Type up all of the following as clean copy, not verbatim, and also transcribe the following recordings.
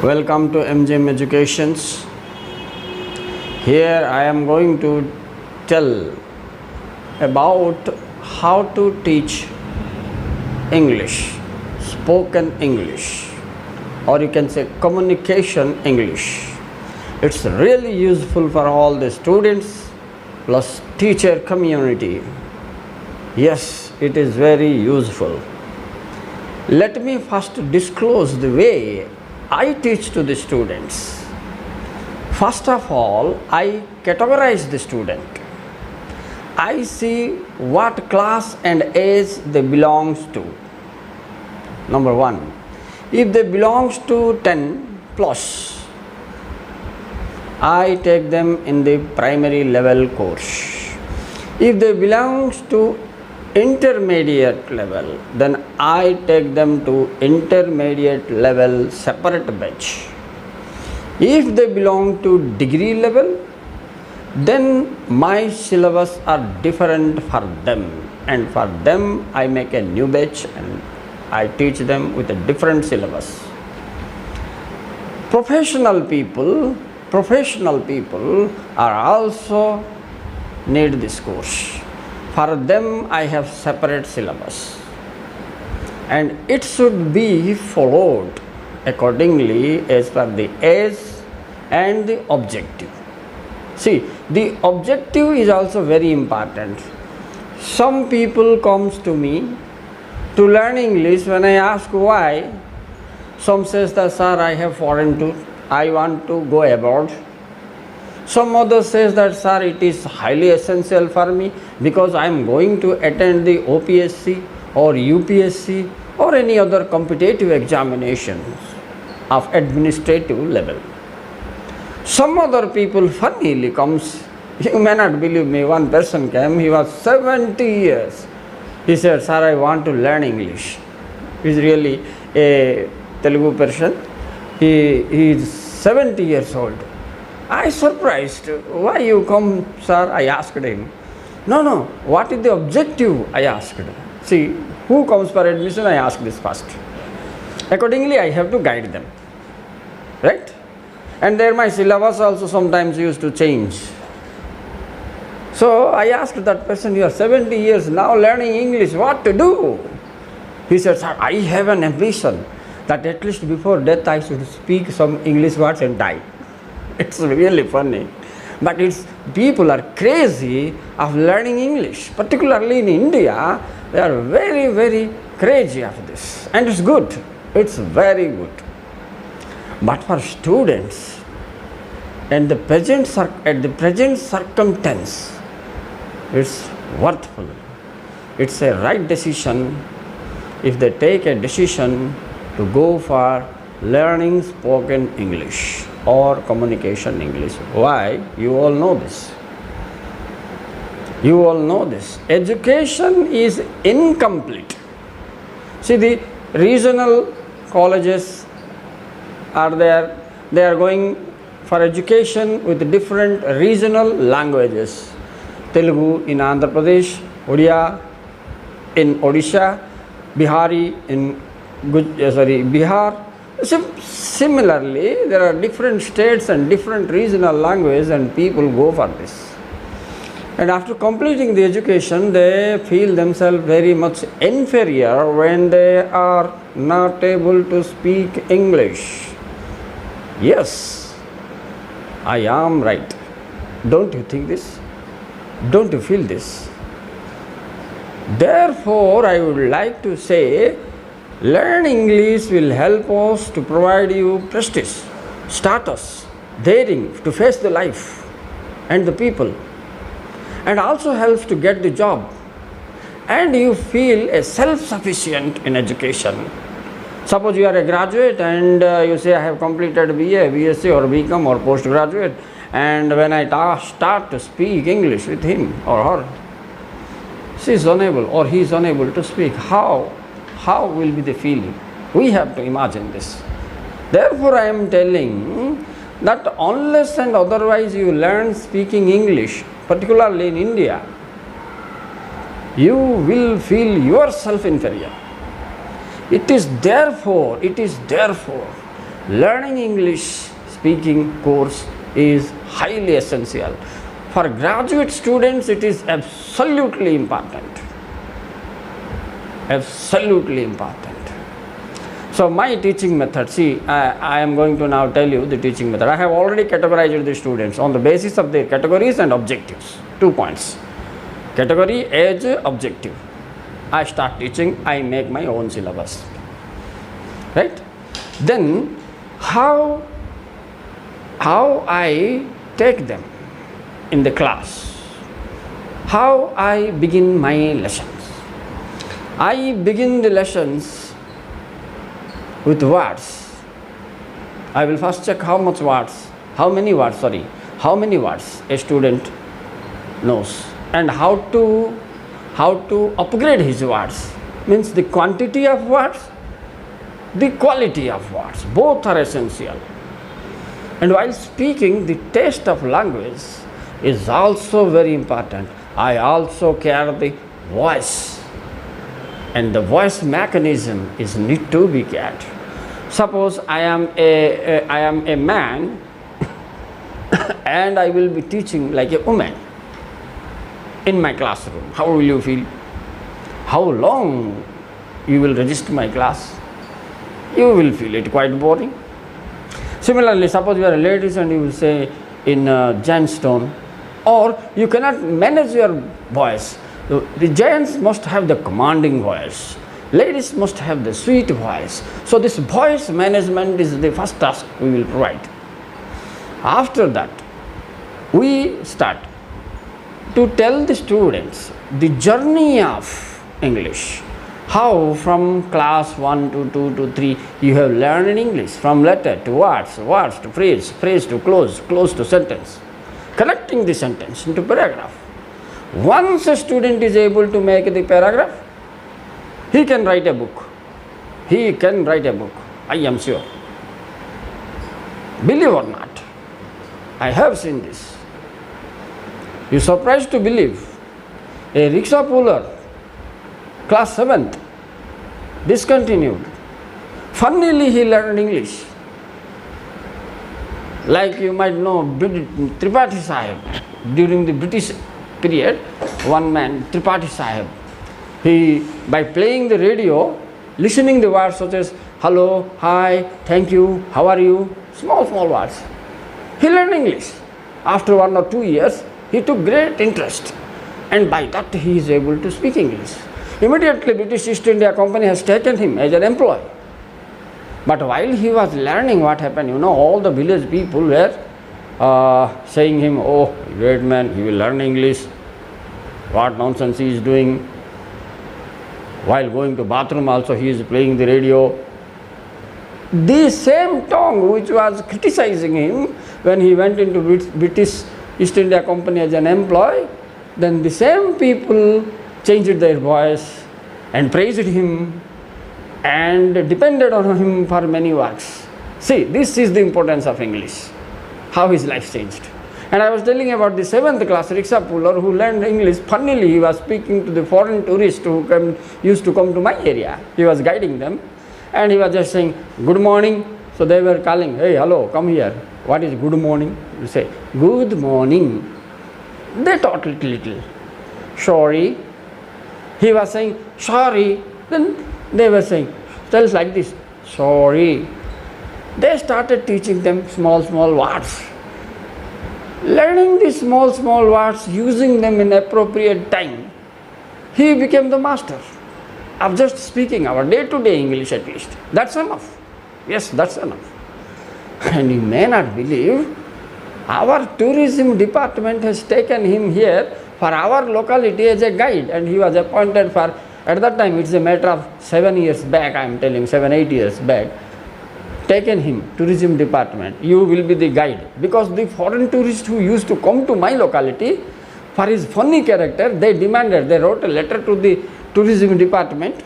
Welcome to MGM Educations. Here I am going to tell about how to teach English, spoken English, or you can say communication English. It's really useful for all the students plus teacher community. Yes, it is very useful. Let me first disclose the way I teach to the students. First of all, I categorize the student. I see what class and age they belongs to. Number one, if they belongs to 10 plus, I take them in the primary level course. If they belongs to intermediate level, then I take them to intermediate level separate batch. If they belong to degree level, then my syllabus are different for them, and for them I make a new batch and I teach them with a different syllabus. Professional people are also need this course. For them I have separate syllabus, and it should be followed accordingly as per the age and the objective. See, the objective is also very important. Some people comes to me to learn English. When I ask why, some says that, sir, I have foreign tour, I want to go abroad. Some others says that, sir, it is highly essential for me because I am going to attend the OPSC or UPSC or any other competitive examinations of administrative level. Some other people funnily comes, you may not believe me, one person came, he was 70 years. He said, sir, I want to learn English. He is really a Telugu person. He is 70 years old. I surprised. Why you come, sir? I asked him. No. What is the objective? I asked. See, who comes for admission? I ask this first. Accordingly, I have to guide them. Right? And there my syllabus also sometimes used to change. So I asked that person, you are 70 years now learning English, what to do? He said, sir, I have an ambition that at least before death I should speak some English words and die. It's really funny, but people are crazy of learning English, particularly in India. They are very, very crazy of this, and it's good. It's very good. But for students, and at the present circumstance, it's worthful. It's a right decision if they take a decision to go for learning spoken English or communication English. Why? You all know this. You all know this. Education is incomplete. See, the regional colleges are there. They are going for education with different regional languages. Telugu in Andhra Pradesh, Odia in Odisha, Bihari in Bihar. Similarly, there are different states and different regional languages, and people go for this. And after completing the education, they feel themselves very much inferior when they are not able to speak English. Yes, I am right. Don't you think this? Don't you feel this? Therefore, I would like to say, learn English will help us to provide you prestige, status, daring to face the life and the people, and also helps to get the job, and you feel a self-sufficient in education. Suppose you are a graduate and you say, I have completed BA, BSc or BCom or postgraduate, and when I start to speak English with him or her, she is unable or he is unable to speak. How will be the feeling? We have to imagine this. Therefore, I am telling that unless and otherwise you learn speaking English, particularly in India, you will feel yourself inferior. It is therefore learning English speaking course is highly essential. For graduate students, it is absolutely important. Absolutely important. So my teaching method, see, I am going to now tell you the teaching method. I have already categorized the students on the basis of their categories and objectives. 2 points. Category, age, objective. I start teaching, I make my own syllabus. Right? Then how I take them in the class, how I begin my lessons. I begin the lessons with words. I will first check how many words a student knows, and how to upgrade his words, means the quantity of words, the quality of words, both are essential. And while speaking, the taste of language is also very important. I also care the voice, and the voice mechanism is need to be cared. Suppose I am a man and I will be teaching like a woman in my classroom. How will you feel? How long you will register my class? You will feel it quite boring. Similarly, suppose you are a ladies and you will say in giant's tone, or you cannot manage your voice. The giants must have the commanding voice. Ladies must have the sweet voice. So this voice management is the first task we will provide. After that, we start to tell the students the journey of English. How from class 1 to 2 to 3 you have learned in English, from letter to words, words to phrase, phrase to close, close to sentence, connecting the sentence into paragraph. Once a student is able to make the paragraph, he can write a book. He can write a book, I am sure. Believe or not, I have seen this. You are surprised to believe, a rickshaw puller, class 7th, discontinued. Funnily he learned English. Like you might know Tripathi Sahib, during the British period, one man, Tripathi Sahib, he, by playing the radio, listening the words such as hello, hi, thank you, how are you, small words, he learned English. After 1 or 2 years, he took great interest, and by that he is able to speak English. Immediately British East India Company has taken him as an employee. But while he was learning, what happened, all the village people were saying him, oh, great man, he will learn English, what nonsense he is doing. While going to bathroom also he is playing the radio. The same tongue which was criticizing him when he went into British East India Company as an employee, then the same people changed their voice and praised him and depended on him for many works. See, this is the importance of English, how his life changed. And I was telling about the 7th class rickshaw puller who learned English. Funnily, he was speaking to the foreign tourists who used to come to my area. He was guiding them and he was just saying, good morning. So they were calling, hey, hello, come here. What is good morning? You say, good morning. They taught little. Sorry. He was saying, sorry. Then they were saying, tell us like this, sorry. They started teaching them small words. Learning these small words, using them in appropriate time, he became the master of just speaking our day-to-day English at least. That's enough. Yes, that's enough. And you may not believe, our tourism department has taken him here for our locality as a guide, and he was appointed for, at that time it's a matter of 7 years back, I am telling, 7-8 years back, taken him, tourism department, you will be the guide. Because the foreign tourists who used to come to my locality, for his funny character, they wrote a letter to the tourism department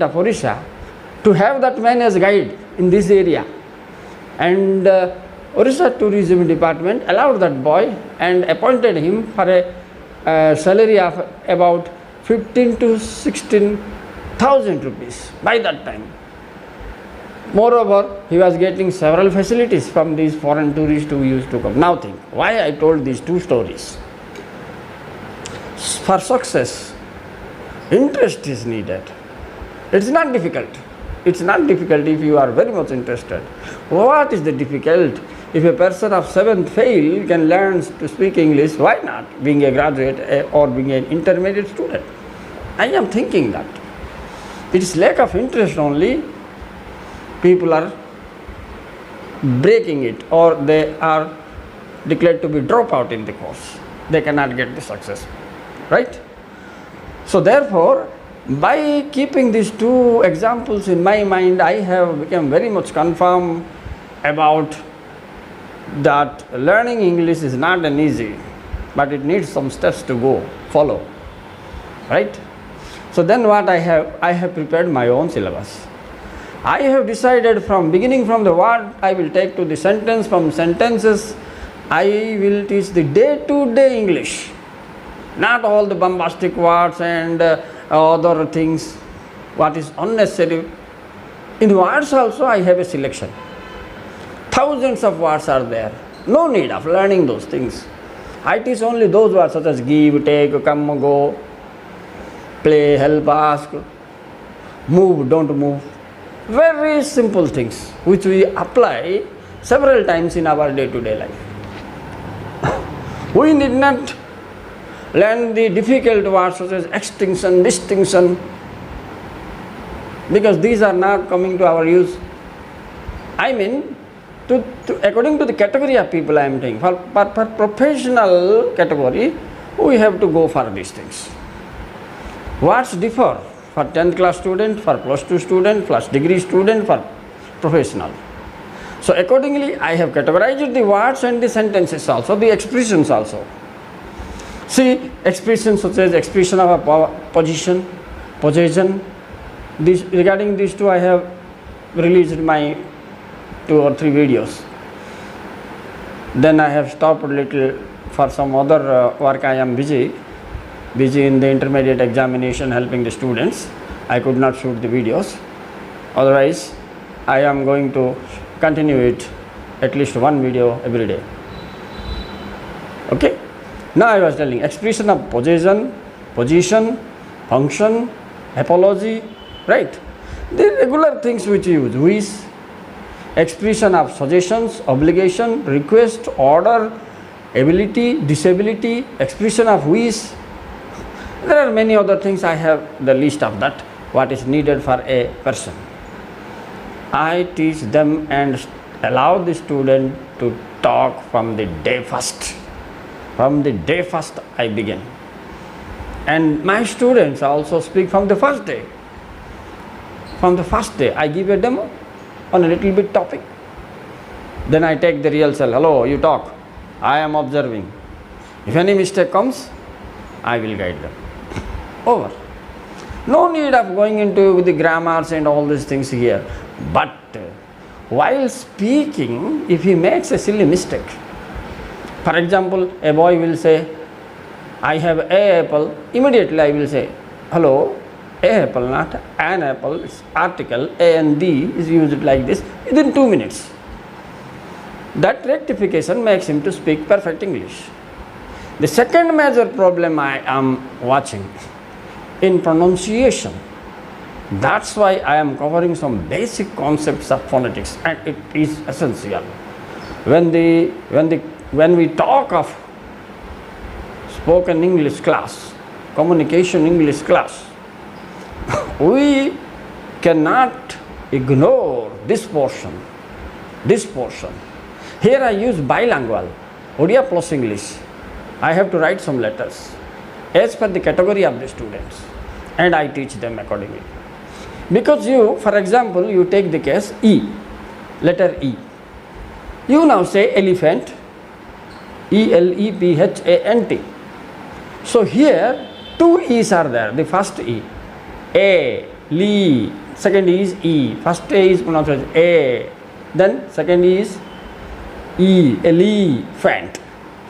of Odisha, to have that man as guide in this area. And Odisha tourism department allowed that boy and appointed him for a salary of about 15 to 16,000 rupees by that time. Moreover, he was getting several facilities from these foreign tourists who used to come. Now think, why I told these two stories? For success, interest is needed. It's not difficult. It's not difficult if you are very much interested. What is the difficult? If a person of 7th fail can learn to speak English, why not being a graduate or being an intermediate student? I am thinking that. It is lack of interest only. People are breaking it, or they are declared to be dropout in the course. They cannot get the success. Right? So therefore, by keeping these two examples in my mind, I have become very much confirmed about that learning English is not an easy, but it needs some steps to follow. Right? So then what I have prepared my own syllabus. I have decided beginning from the word I will take to the sentence, from sentences I will teach the day-to-day English, not all the bombastic words and other things, what is unnecessary. In words also I have a selection. Thousands of words are there. No need of learning those things. I teach only those words such as give, take, come, go, play, help, ask, move, don't move. Very simple things which we apply several times in our day-to-day life. We need not learn the difficult words such as extinction, distinction, because these are not coming to our use. I mean, according to the category of people I am saying, for professional category, we have to go for these things. Words differ for 10th class student, for plus 2 student, plus degree student, for professional. So accordingly, I have categorized the words and the sentences also, the expressions also. See, expressions such as expression of a position, possession. Regarding these two, I have released my 2 or 3 videos. Then I have stopped a little for some other work. I am busy in the intermediate examination helping the students. I could not shoot the videos. Otherwise, I am going to continue it, at least one video every day. Okay? Now I was telling expression of possession, position, function, apology, right? The regular things which you use, wish, expression of suggestions, obligation, request, order, ability, disability, expression of wish. There are many other things. I have the list of that, what is needed for a person. I teach them and allow the student to talk from the day first. From the day first I begin. And my students also speak from the first day. From the first day I give a demo on a little bit topic. Then I take the rehearsal. Hello, you talk. I am observing. If any mistake comes, I will guide them. Over. No need of going into the grammars and all these things here. But while speaking, if he makes a silly mistake, for example, a boy will say, I have a apple. Immediately I will say, hello, a apple, not an apple. It's article, a and the is used like this within 2 minutes. That rectification makes him to speak perfect English. The second major problem I am watching in pronunciation. That's why I am covering some basic concepts of phonetics, and it is essential. When we talk of spoken English class, communication English class, we cannot ignore this portion. Here I use bilingual, Odia plus English. I have to write some letters as per the category of the students, and I teach them accordingly. Because for example, you take the case E, letter E. You now say elephant, E-L-E-P-H-A-N-T. So here 2 E's are there. The first E, A, Li, second E is E. First A is pronounced as A, then second E is E, elephant.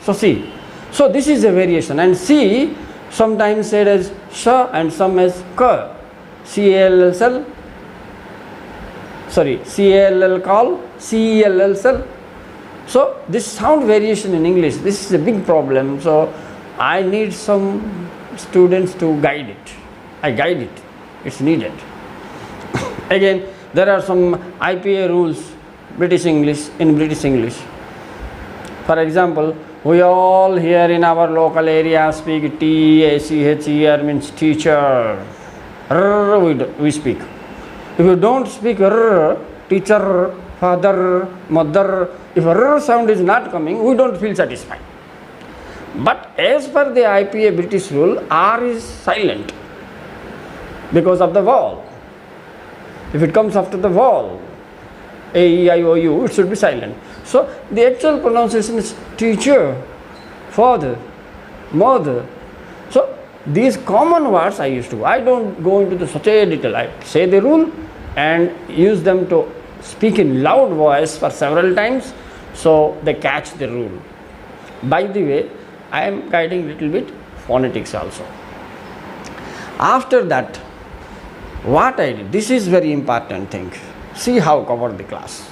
So see, so this is a variation, and C sometimes said as Sh and some as K, C-A-L-L, sorry, call call, cell. So this sound variation in English, this is a big problem. So I need some students to guide it. I guide it. It's needed. Again, there are some IPA rules, British English, in British English. For example, we all here in our local area speak T-A-C-H-E-R, means teacher. We speak. If you don't speak teacher, father, mother, if sound is not coming, we don't feel satisfied. But as per the IPA British rule, R is silent because of the vowel. If it comes after the vowel, A, E, I, O, U, it should be silent. So the actual pronunciation is teacher, father, mother. So these common words I used to. I don't go into such a detail. I say the rule and use them to speak in loud voice for several times, so they catch the rule. By the way, I am guiding little bit phonetics also. After that, what I did, this is very important thing. See how cover the class.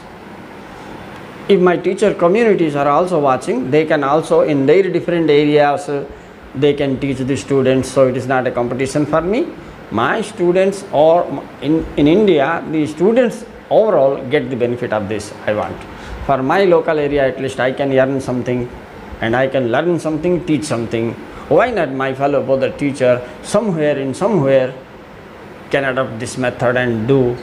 If my teacher communities are also watching, they can also in their different areas, they can teach the students, so it is not a competition for me. My students, or in India, the students overall get the benefit of this. I want. For my local area, at least I can earn something and I can learn something, teach something. Why not my fellow brother teacher somewhere can adopt this method and do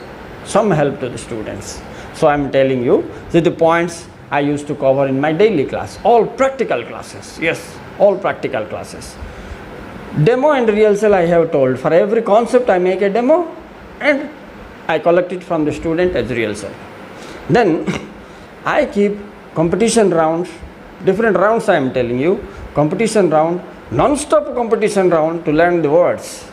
some help to the students. So I am telling you the points I used to cover in my daily class, all practical classes. Yes, all practical classes. Demo and rehearsal I have told. For every concept I make a demo and I collect it from the student as rehearsal. Then I keep competition rounds, different rounds I am telling you, competition round, non-stop competition round to learn the words.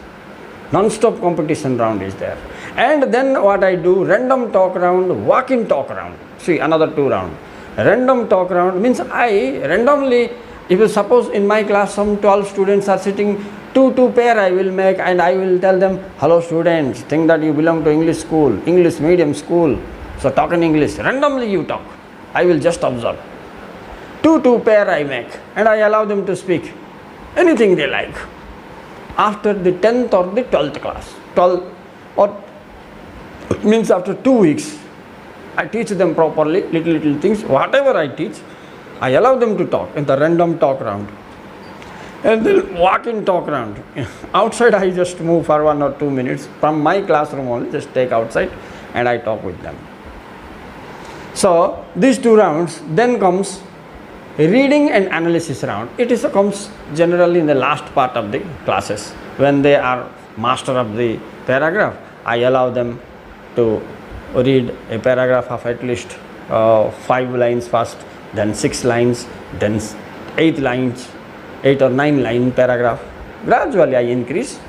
Non-stop competition round is there. And then what I do, random talk round, walk-in talk round. See, another 2 round. Random talk round means I randomly, if you suppose in my class some 12 students are sitting, 2 pair I will make and I will tell them, hello students, think that you belong to English school, English medium school, so talk in English. Randomly you talk. I will just observe. 2 pair I make and I allow them to speak anything they like. After the 10th or the 12th class, 12 or means after 2 weeks, I teach them properly, little things, whatever I teach, I allow them to talk in the random talk round. And then walk-in talk round. Outside I just move for 1 or 2 minutes from my classroom only, just take outside and I talk with them. So these 2 rounds, then comes reading and analysis round. It comes generally in the last part of the classes. When they are master of the paragraph, I allow them to read a paragraph of at least 5 lines first, then 6 lines, then 8 lines, 8 or 9 line paragraph. Gradually I increase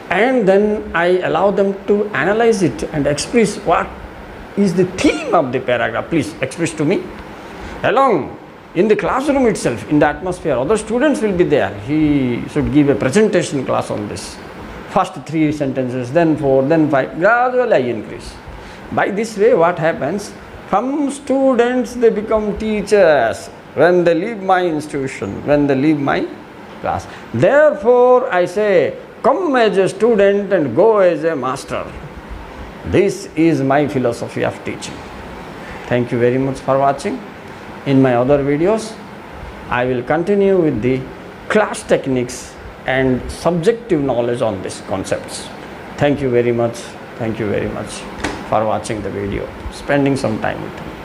and then I allow them to analyze it and express what is the theme of the paragraph. Please express to me. Along in the classroom itself, in the atmosphere, other students will be there. He should give a presentation class on this. First 3 sentences, then 4, then 5, gradually I increase. By this way, what happens? From students, they become teachers when they leave my institution, when they leave my class. Therefore, I say, come as a student and go as a master. This is my philosophy of teaching. Thank you very much for watching. In my other videos, I will continue with the class techniques and subjective knowledge on these concepts. Thank you very much. Thank you very much for watching the video, spending some time with me.